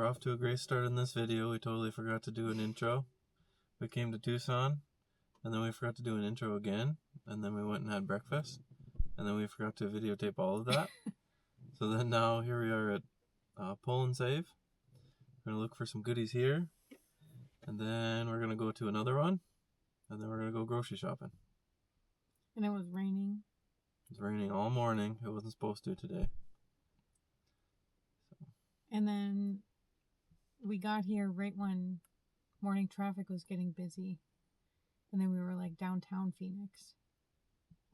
we're off to a great start in this video. We totally forgot to do an intro. We came to Tucson, and then we forgot to do an intro again, and then we went and had breakfast, and then we forgot to videotape all of that. So then now here we are at Pull and Save. We're going to look for some goodies here, and then we're going to go to another one, and then we're going to go grocery shopping. And it was raining. It was raining all morning. It wasn't supposed to today. And then we got here right when morning traffic was getting busy. And then we were like downtown Phoenix.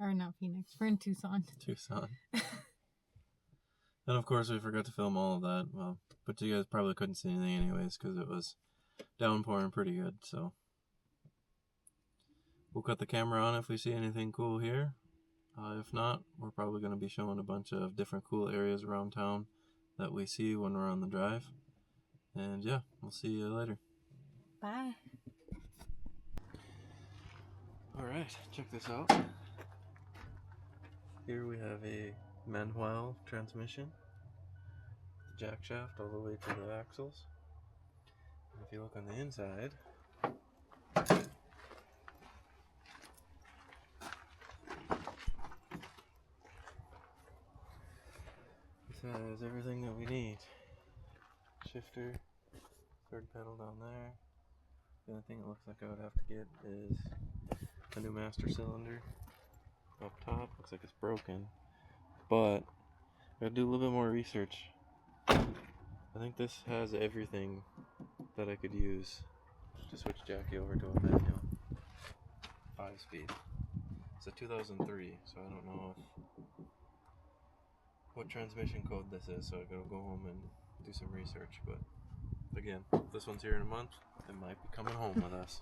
Or not Phoenix, we're in Tucson. Tucson. And of course we forgot to film all of that. Well, but you guys probably couldn't see anything anyways because it was downpouring pretty good. So we'll cut the camera on if we see anything cool here. If not, we're probably going to be showing a bunch of different cool areas around town that we see when we're on the drive. And yeah, we'll see you later. Bye. Alright, check this out. Here we have a manual transmission. The jack shaft all the way to the axles. And if you look on the inside, this has everything that we need. Shifter, third pedal down there. The only thing it looks like I would have to get is a new master cylinder up top. Looks like it's broken, but I gotta do a little bit more research. I think this has everything that I could use to switch Jackie over to a manual 5-speed. It's a 2003, so I don't know what transmission code this is, so I gotta go home and do some research. But again, if this one's here in a month, it might be coming home with us.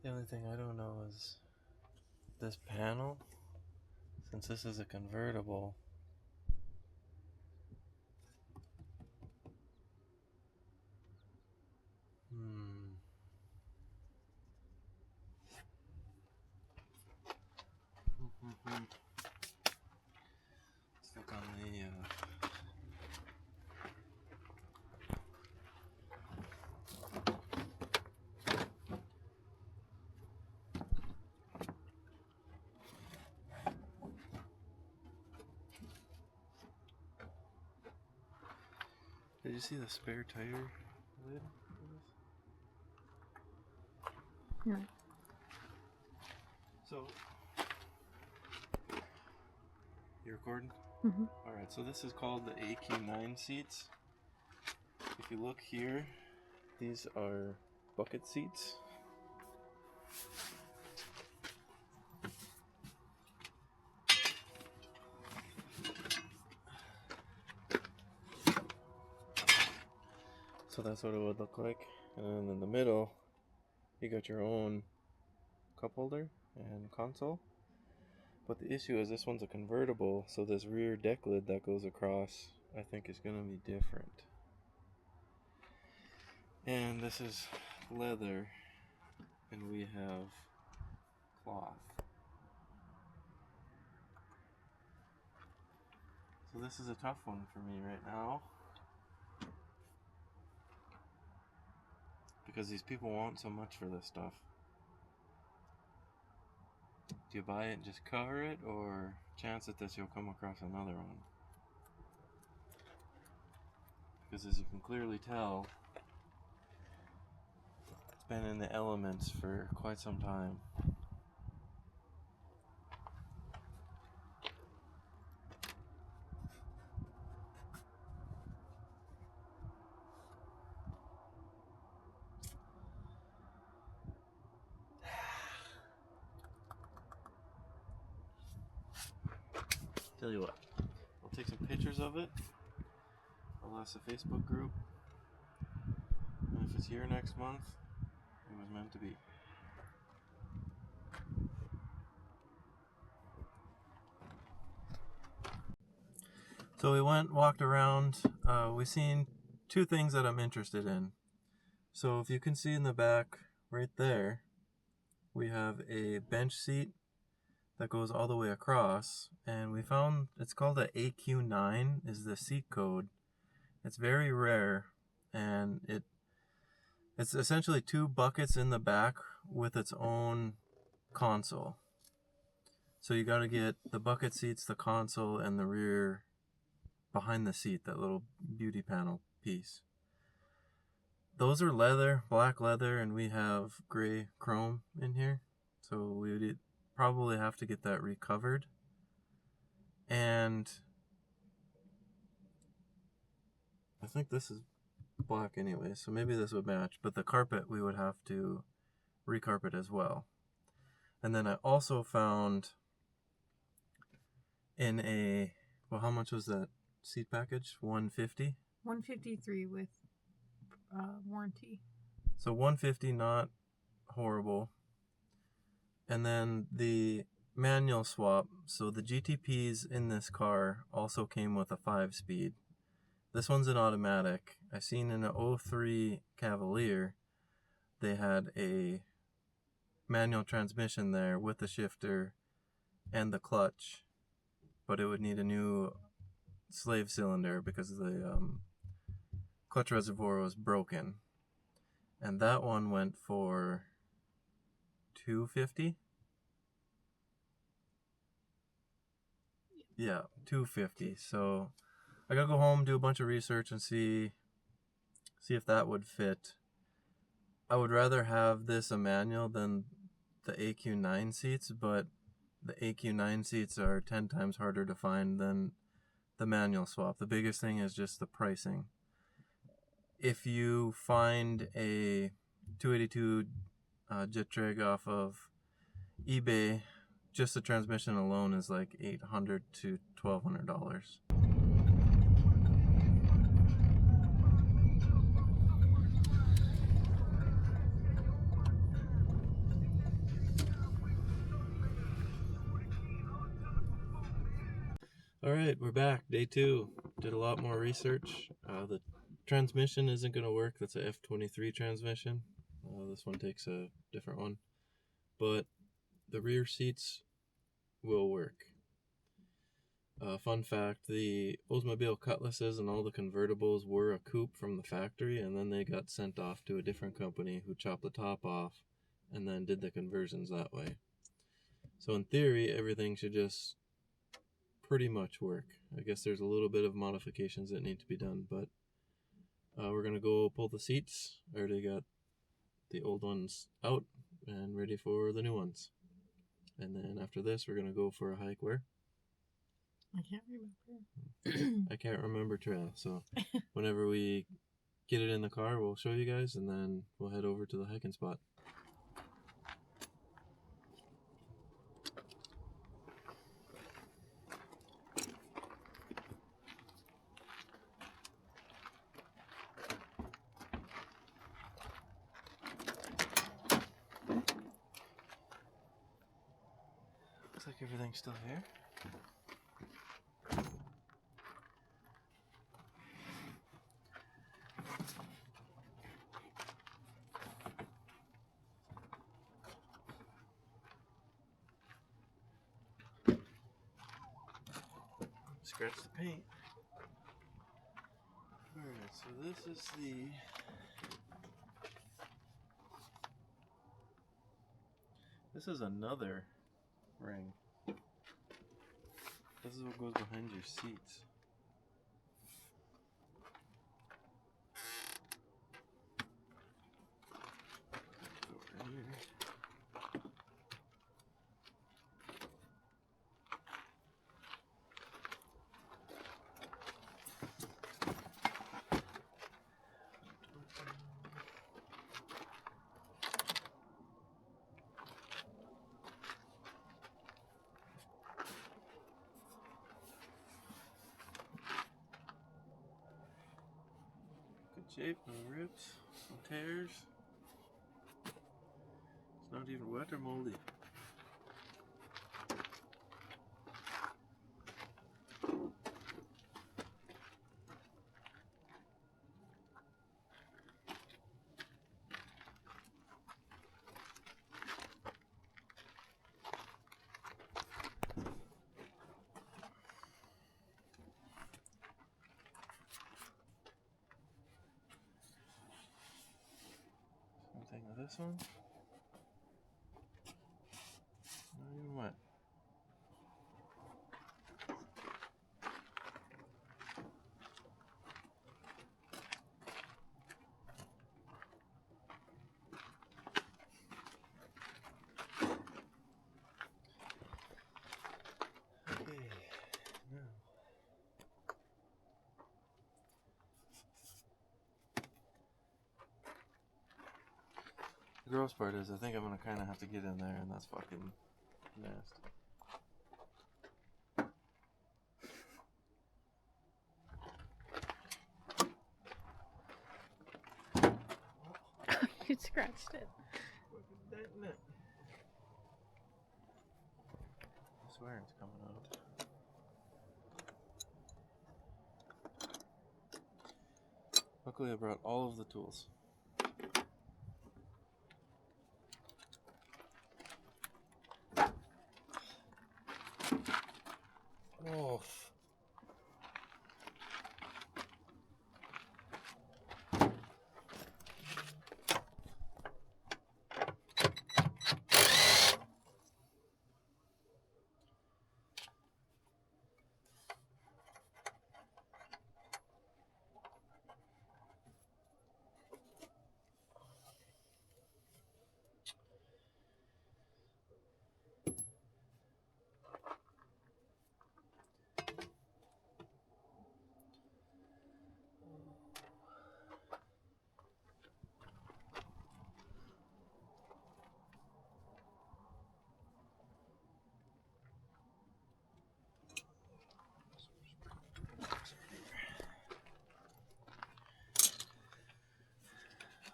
The only thing I don't know is this panel, since this is a convertible. Let's look on the Did you see the spare tire lid? No. So, you recording? Mm-hmm. Alright, so this is called the AQ9 seats. If you look here, these are bucket seats. So that's what it would look like. And then in the middle, you got your own cup holder and console. But the issue is this one's a convertible, so this rear deck lid that goes across, I think, is going to be different. And this is leather, and we have cloth. So this is a tough one for me right now, because these people want so much for this stuff. Do you buy it and just cover it, or chance that you'll come across another one? Because as you can clearly tell, it's been in the elements for quite some time. Tell you what, I'll take some pictures of it. I'll ask the Facebook group, and if it's here next month, it was meant to be. So we walked around. We seen two things that I'm interested in. So if you can see in the back right there, we have a bench seat that goes all the way across, and we found it's called a AQ9 is the seat code. It's very rare, and it's essentially 2 buckets in the back with its own console. So you got to get the bucket seats, the console, and the rear behind the seat, that little beauty panel piece. Those are leather, black leather, and we have gray chrome in here. So we would probably have to get that recovered. And I think this is black anyway, so maybe this would match. But the carpet, we would have to recarpet as well. And then I also found in a, well, how much was that seat package? $150? $153 with warranty. So $150, not horrible. And then the manual swap. So the GTPs in this car also came with a 5-speed. This one's an automatic. I seen in an 03 Cavalier, they had a manual transmission there with the shifter and the clutch, but it would need a new slave cylinder because the clutch reservoir was broken. And that one went for $250. Yeah, $250. So I gotta go home, do a bunch of research, and see if that would fit. I would rather have this a manual than the AQ9 seats, but the AQ9 seats are 10 times harder to find than the manual swap. The biggest thing is just the pricing. If you find a 282 jet drag off of eBay, just the transmission alone is like $800 to $1,200. All right, we're back. Day 2. Did a lot more research. The transmission isn't going to work. That's a F23 transmission. This one takes a different one. But the rear seats will work. Fun fact, the Oldsmobile Cutlasses and all the convertibles were a coupe from the factory, and then they got sent off to a different company who chopped the top off and then did the conversions that way. So in theory, everything should just pretty much work. I guess there's a little bit of modifications that need to be done, but we're going to go pull the seats. I already got the old ones out and ready for the new ones. And then after this, we're going to go for a hike where? I can't remember. I can't remember trail. So whenever we get it in the car, we'll show you guys, and then we'll head over to the hiking spot. Looks like everything's still here. Scratch the paint. Alright, so this is another ring. This is what goes behind your seats. Over here. Good shape, no rips, no tears. It's not even wet or moldy. this one? Not even wet. The gross part is I think I'm gonna kind of have to get in there, and that's fucking nasty. You scratched it. Fucking denting it. I swear it's coming out. Luckily I brought all of the tools. Oh.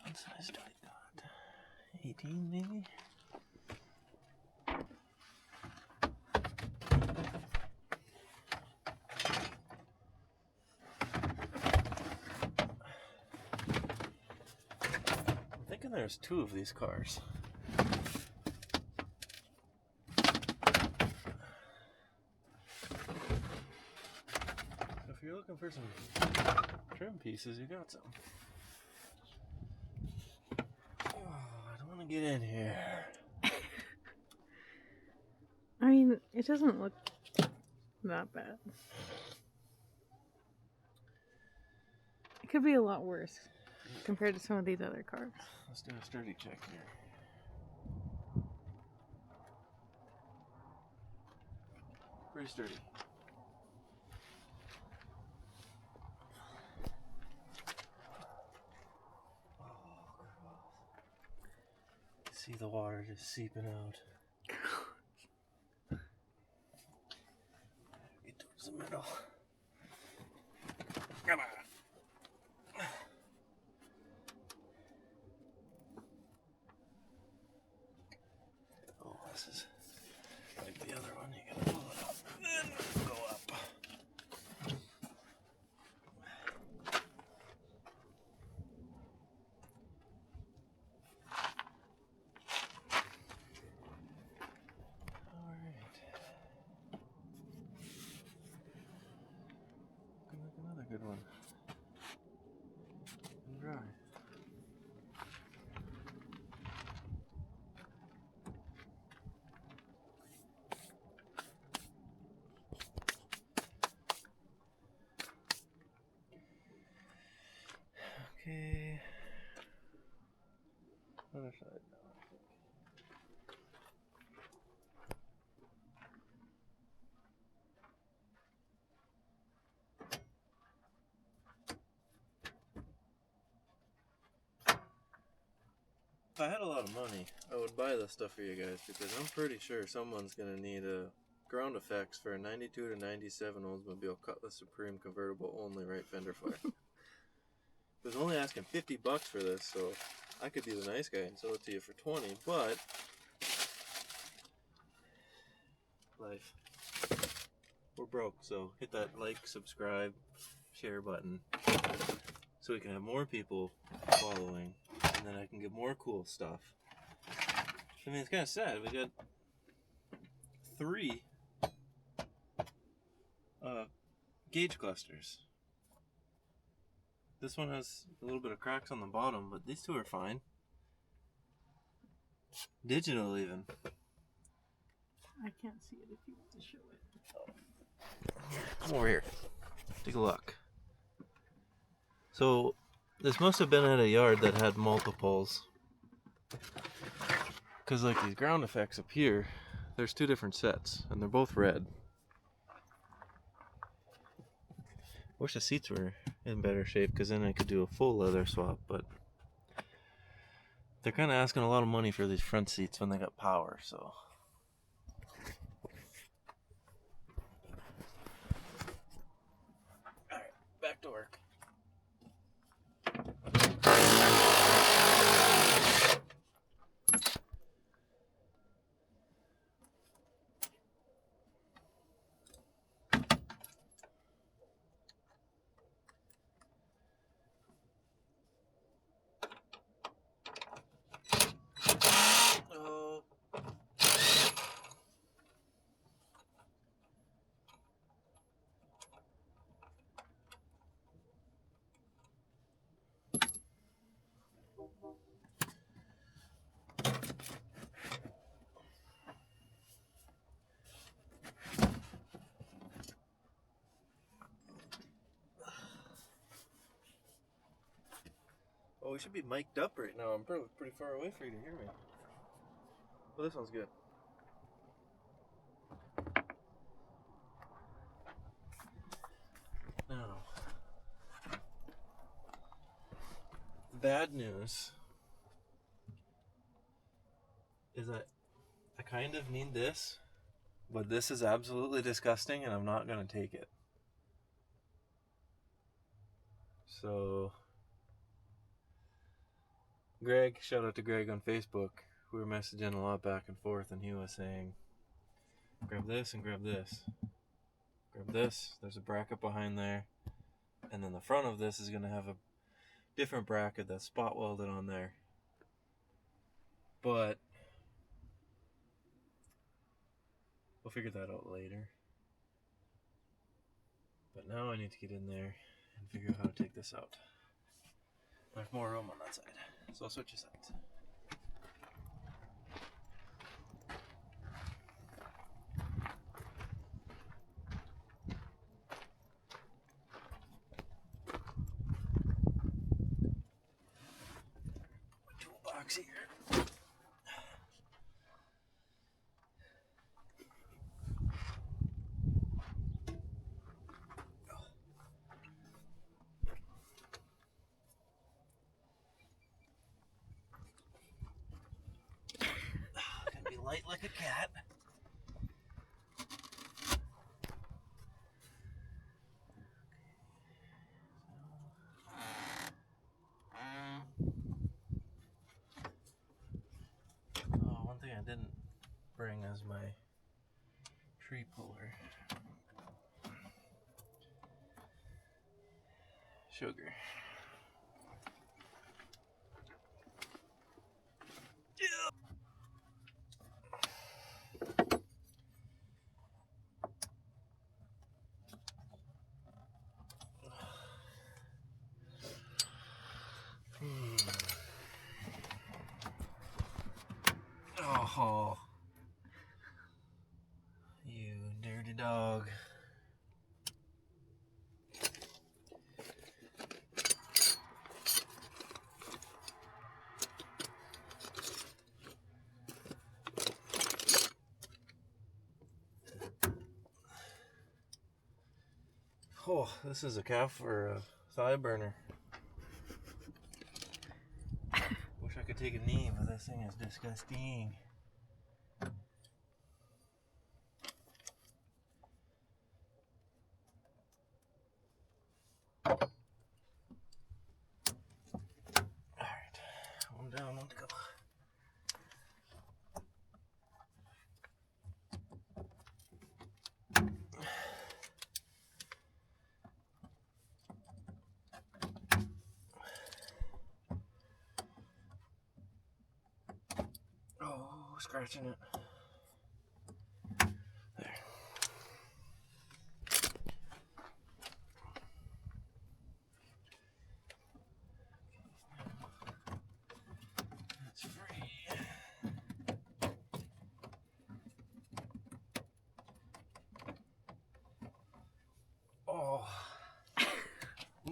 What size do I got? 18 maybe? I'm thinking there's 2 of these cars. If you're looking for some trim pieces, you got some. Oh, I don't want to get in here. I mean, it doesn't look that bad. It could be a lot worse compared to some of these other cars. Let's do a sturdy check here. Pretty sturdy. See the water just seeping out. Get towards the middle. Come on. Oh, this is like the other one. You gotta pull it up and then go up. Another good one. And dry. Okay. Other side now. If I had a lot of money, I would buy this stuff for you guys because I'm pretty sure someone's going to need a ground effects for a 92 to 97 Oldsmobile Cutlass Supreme convertible only right fender flare. I was only asking $50 for this, so I could be the nice guy and sell it to you for 20, but life. We're broke, so hit that like, subscribe, share button so we can have more people following. And then I can get more cool stuff. I mean, it's kind of sad. We got 3 gauge clusters. This one has a little bit of cracks on the bottom, but these 2 are fine. Digital even. I can't see it if you want to show it. Come over here. Take a look. So, this must have been at a yard that had multiples. Because, like, these ground effects up here, there's two different sets, and they're both red. Wish the seats were in better shape, because then I could do a full leather swap, but they're kind of asking a lot of money for these front seats when they got power, so. Alright, back to work. Oh, we should be mic'd up right now. I'm pretty far away for you to hear me. Well, this one's good. Now, bad news is that I kind of need this, but this is absolutely disgusting and I'm not going to take it. So, Greg, shout out to Greg on Facebook. We were messaging a lot back and forth, and he was saying, grab this and grab this. Grab this, there's a bracket behind there, and then the front of this is going to have a different bracket that's spot welded on there. But we'll figure that out later. But now I need to get in there and figure out how to take this out. There's more room on that side, so I'll switch sides. Toolbox here. Gonna be light like a cat. Oh, one thing I didn't bring is my tree puller. Sugar. Oh, you dirty dog. Oh, this is a calf or a thigh burner. Wish I could take a knee, but this thing is disgusting. Alright, one down, one to go. Oh, scratching it. There. That's free.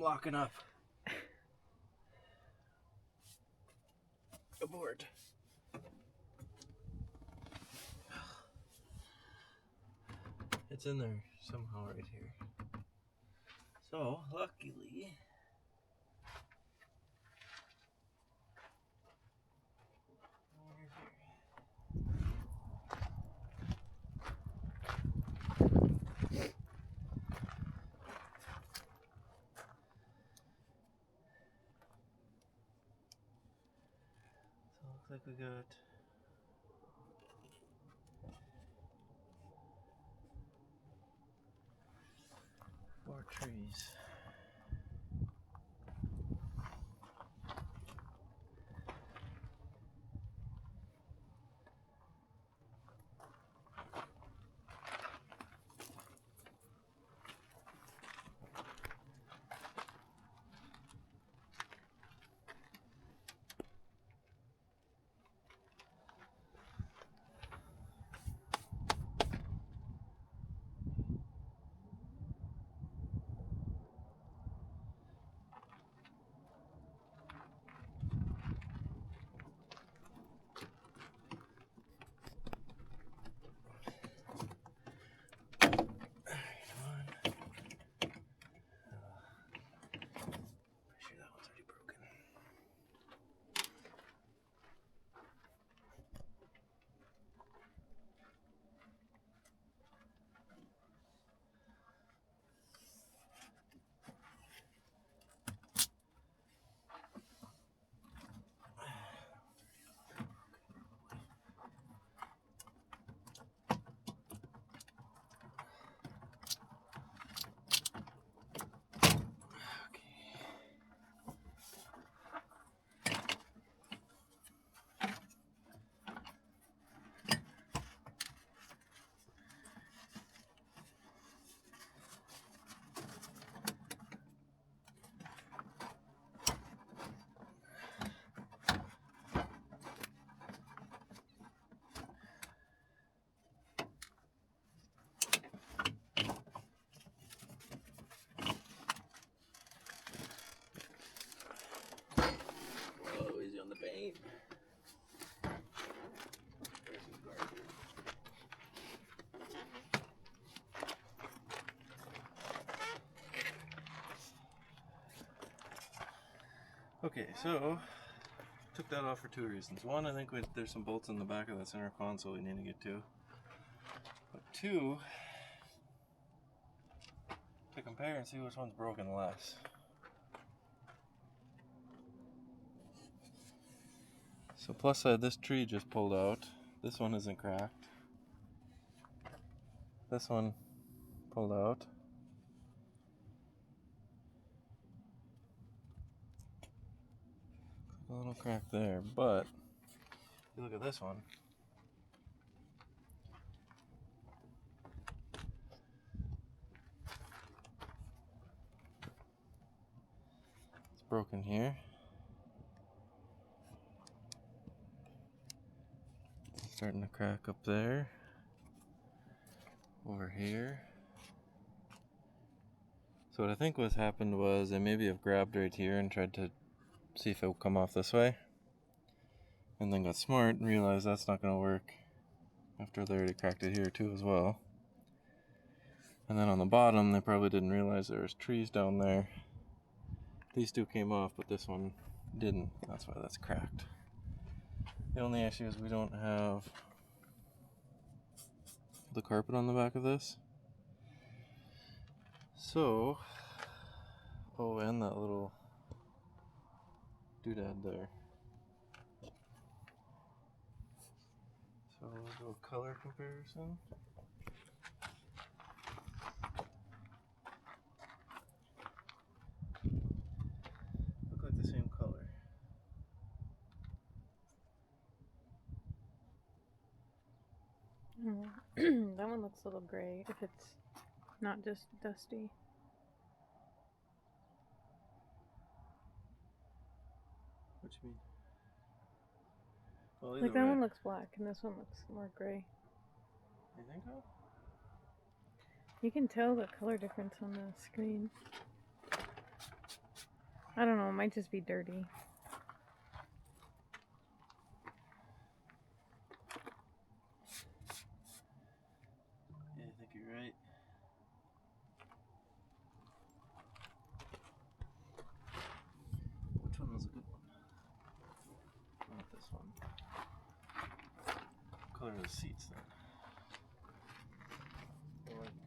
locking up. Abort. It's in there somehow right here. So, luckily, looks like we got 4 trees. Okay, so took that off for 2 reasons. One, I think there's some bolts in the back of that center console we need to get to. But 2, to compare and see which one's broken less. So plus side, this tree just pulled out. This one isn't cracked. This one pulled out. A little crack there, but if you look at this one, it's broken here. It's starting to crack up there. Over here. So what I think was happened was I maybe have grabbed right here and tried to see if it would come off this way. And then got smart and realized that's not going to work after they already cracked it here too as well. And then on the bottom, they probably didn't realize there was trees down there. These 2 came off, but this one didn't. That's why that's cracked. The only issue is we don't have the carpet on the back of this. So, oh, and that little doodad there. So we'll do a color comparison. Look like the same color. That one looks a little gray if it's not just dusty. What you mean? Well, Like that one looks black and this one looks more gray. You think so? You can tell the color difference on the screen. I don't know, it might just be dirty. Yeah, I think you're right. Which one was a good one? Not this one. What color are the seats then? I like this.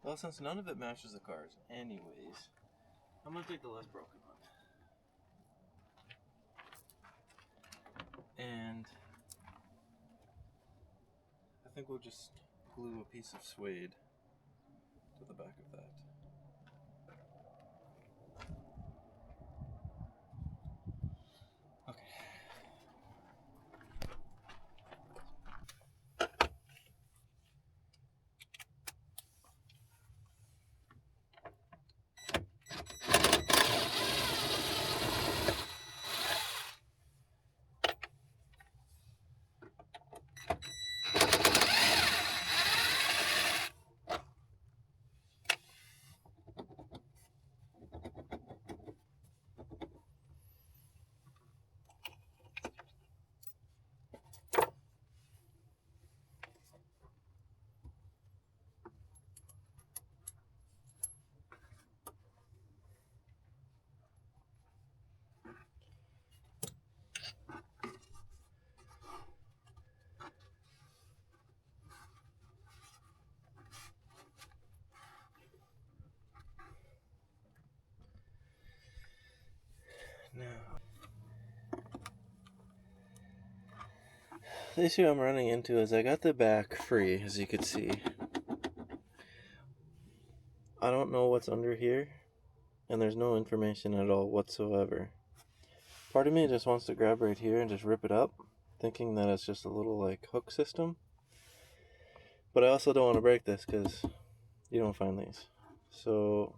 Well, since none of it matches the cars anyways, I'm gonna take the less broken one. And I think we'll just glue a piece of suede to the back of that. Okay. Now, the issue I'm running into is I got the back free, as you can see. I don't know what's under here, and there's no information at all whatsoever. Part of me just wants to grab right here and just rip it up, thinking that it's just a little like hook system. But I also don't want to break this because you don't find these. So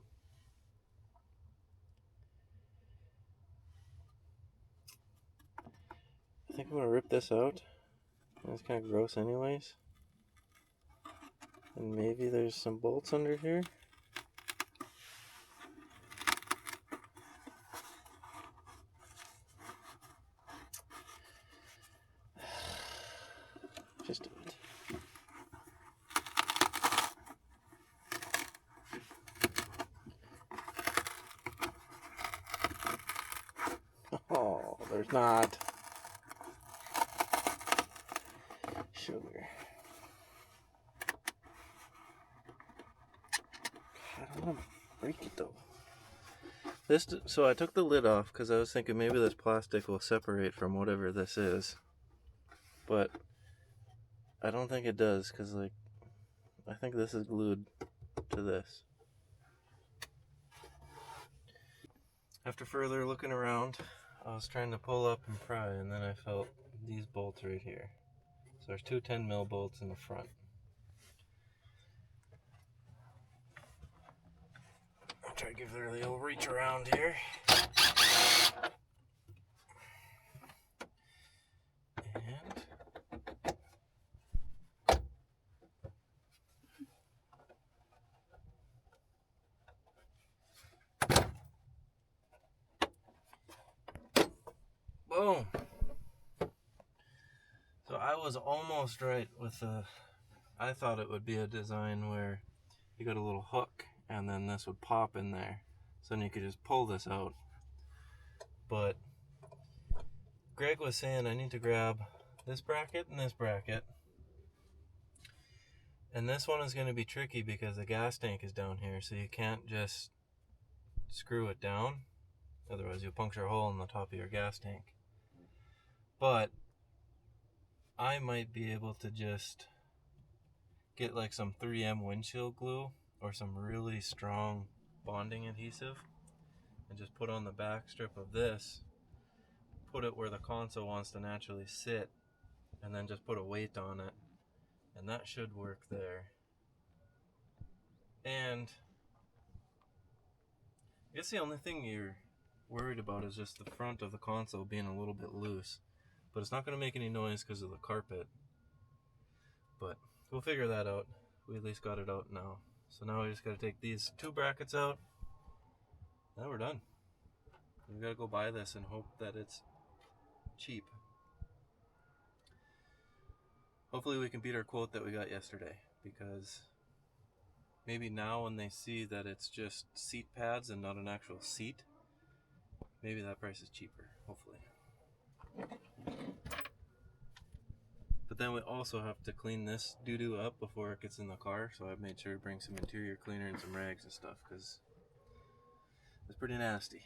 I think I'm going to rip this out. It's kind of gross anyways. And maybe there's some bolts under here. Just do it. Oh, there's not. Sugar. I don't want to break it though. So I took the lid off because I was thinking maybe this plastic will separate from whatever this is. But I don't think it does because like I think this is glued to this. After further looking around, I was trying to pull up and pry, and then I felt these bolts right here. So there's two 10mm bolts in the front. I'll try to give her the old reach around here. Boom! So I was almost right with I thought it would be a design where you got a little hook and then this would pop in there. So then you could just pull this out. But Greg was saying I need to grab this bracket and this bracket. And this one is going to be tricky because the gas tank is down here, so you can't just screw it down. Otherwise you'll puncture a hole in the top of your gas tank. But I might be able to just get like some 3M windshield glue or some really strong bonding adhesive and just put on the back strip of this, put it where the console wants to naturally sit, and then just put a weight on it, and that should work there. And I guess the only thing you're worried about is just the front of the console being a little bit loose. But it's not going to make any noise because of the carpet. But we'll figure that out. We at least got it out now. So now we just got to take these two brackets out. Now we're done. We got to go buy this and hope that it's cheap. Hopefully we can beat our quote that we got yesterday, because maybe now when they see that it's just seat pads and not an actual seat, maybe that price is cheaper, hopefully. But then we also have to clean this doo-doo up before it gets in the car, so I've made sure to bring some interior cleaner and some rags and stuff, because it's pretty nasty.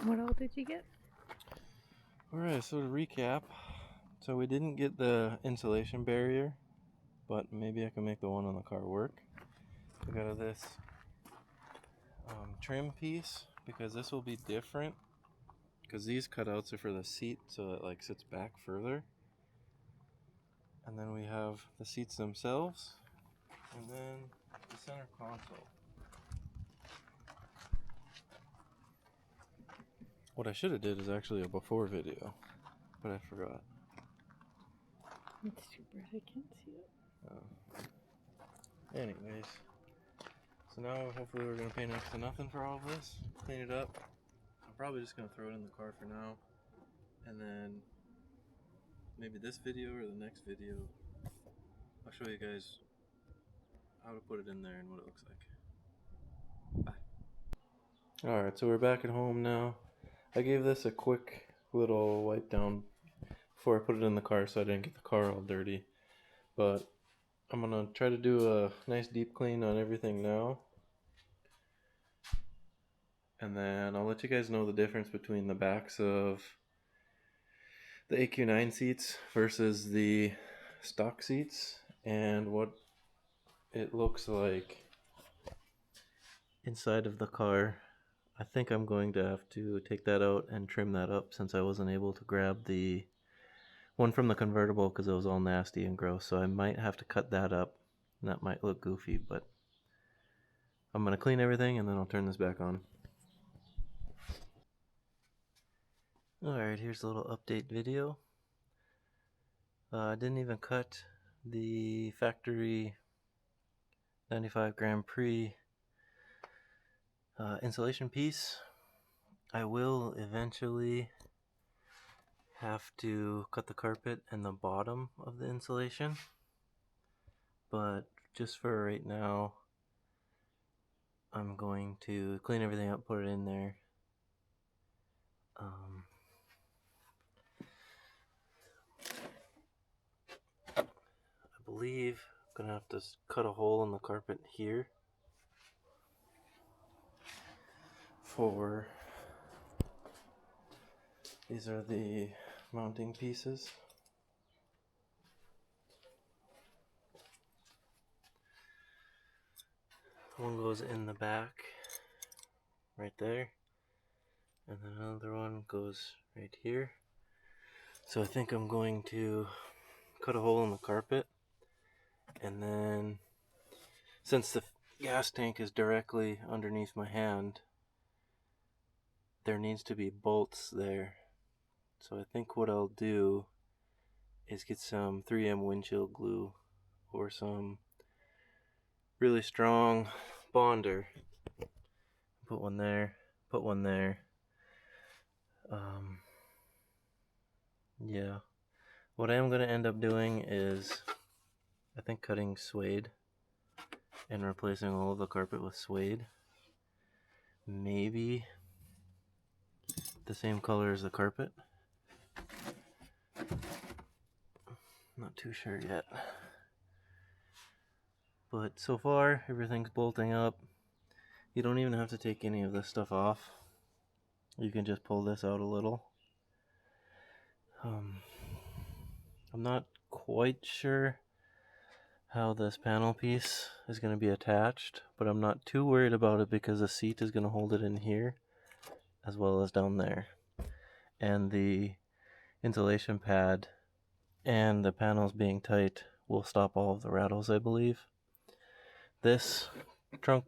What all did you get? Alright, so to recap, so we didn't get the insulation barrier, but maybe I can make the one on the car work. I got this trim piece, because this will be different, because these cutouts are for the seat, so it like sits back further. And then we have the seats themselves, and then the center console. What I should have did is actually a before video, but I forgot. It's too bright, I can't see it. Anyways, so now hopefully we're going to pay next to nothing for all of this, clean it up. I'm probably just going to throw it in the car for now, and then maybe this video or the next video, I'll show you guys how to put it in there and what it looks like. Bye. Alright, so we're back at home now. I gave this a quick little wipe down before I put it in the car so I didn't get the car all dirty. But I'm going to try to do a nice deep clean on everything now. And then I'll let you guys know the difference between the backs of the AQ9 seats versus the stock seats and what it looks like inside of the car. I think I'm going to have to take that out and trim that up since I wasn't able to grab the one from the convertible because it was all nasty and gross. So I might have to cut that up, and that might look goofy, but I'm going to clean everything and then I'll turn this back on. Alright, here's a little update video. I didn't even cut the factory 95 Grand Prix insulation piece. I will eventually have to cut the carpet and the bottom of the insulation, but just for right now I'm going to clean everything up, put it in there. I believe I'm gonna have to cut a hole in the carpet here for these are the mounting pieces. One goes in the back right there, and then another one goes right here. So I think I'm going to cut a hole in the carpet, and then since the gas tank is directly underneath my hand, there needs to be bolts there. So I think what I'll do is get some 3M windshield glue or some really strong bonder. Put one there, put one there. Yeah. What I am going to end up doing is, I think, cutting suede and replacing all of the carpet with suede. Maybe the same color as the carpet. Not too sure yet. But so far, everything's bolting up. You don't even have to take any of this stuff off. You can just pull this out a little, I'm not quite sure how this panel piece is going to be attached, but I'm not too worried about it because the seat is going to hold it in here as well as down there. And the insulation pad and the panels being tight will stop all of the rattles, I believe. This trunk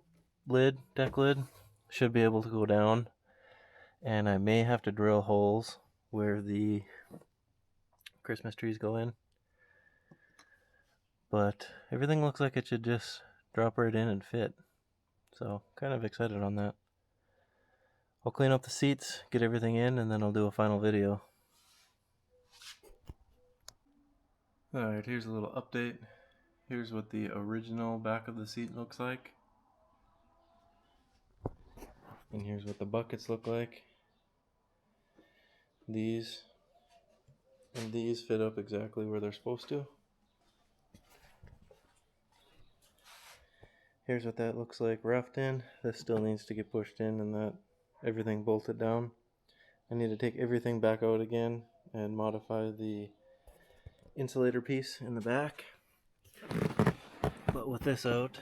lid, deck lid, should be able to go down, and I may have to drill holes where the Christmas trees go in. But everything looks like it should just drop right in and fit. So, kind of excited on that. I'll clean up the seats, get everything in, and then I'll do a final video. Alright, here's a little update. Here's what the original back of the seat looks like. And here's what the buckets look like. These and these fit up exactly where they're supposed to. Here's what that looks like roughed in. This still needs to get pushed in and that everything bolted down. I need to take everything back out again and modify the insulator piece in the back. But with this out,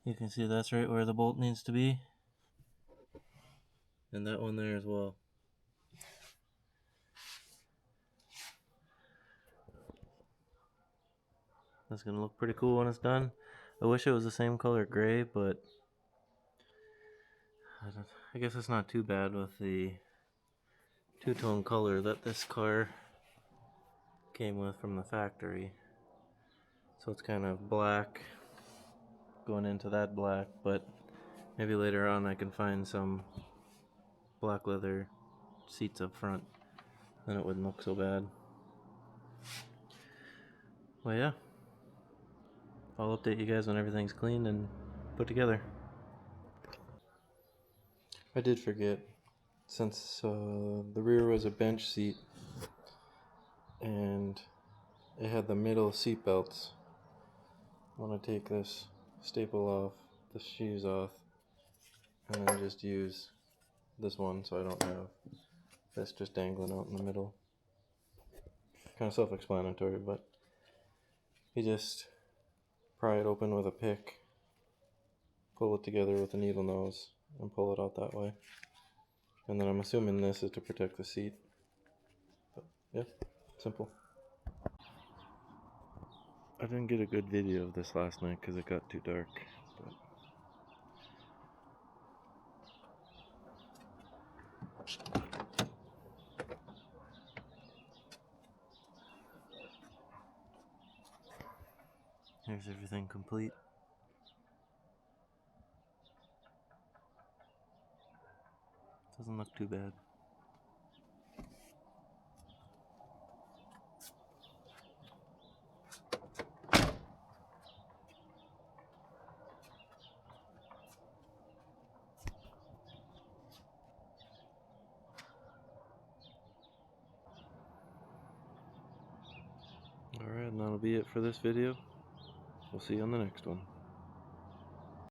you can see that's right where the bolt needs to be. And that one there as well. That's going to look pretty cool when it's done. I wish it was the same color gray, but I guess it's not too bad with the two-tone color that this car came with from the factory. So it's kind of black going into that black, but maybe later on I can find some black leather seats up front, then it wouldn't look so bad. Well, yeah, I'll update you guys when everything's cleaned and put together. I did forget, since the rear was a bench seat and it had the middle seat belts, I want to take this staple off, the shoes off, and then just use this one so I don't have this just dangling out in the middle. Kind of self-explanatory, but you just pry it open with a pick, pull it together with a needle nose, and pull it out that way. And then I'm assuming this is to protect the seat. But yeah, simple. I didn't get a good video of this last night because it got too dark. But here's everything complete. Doesn't look too bad. Alright, and that'll be it for this video. We'll see you on the next one.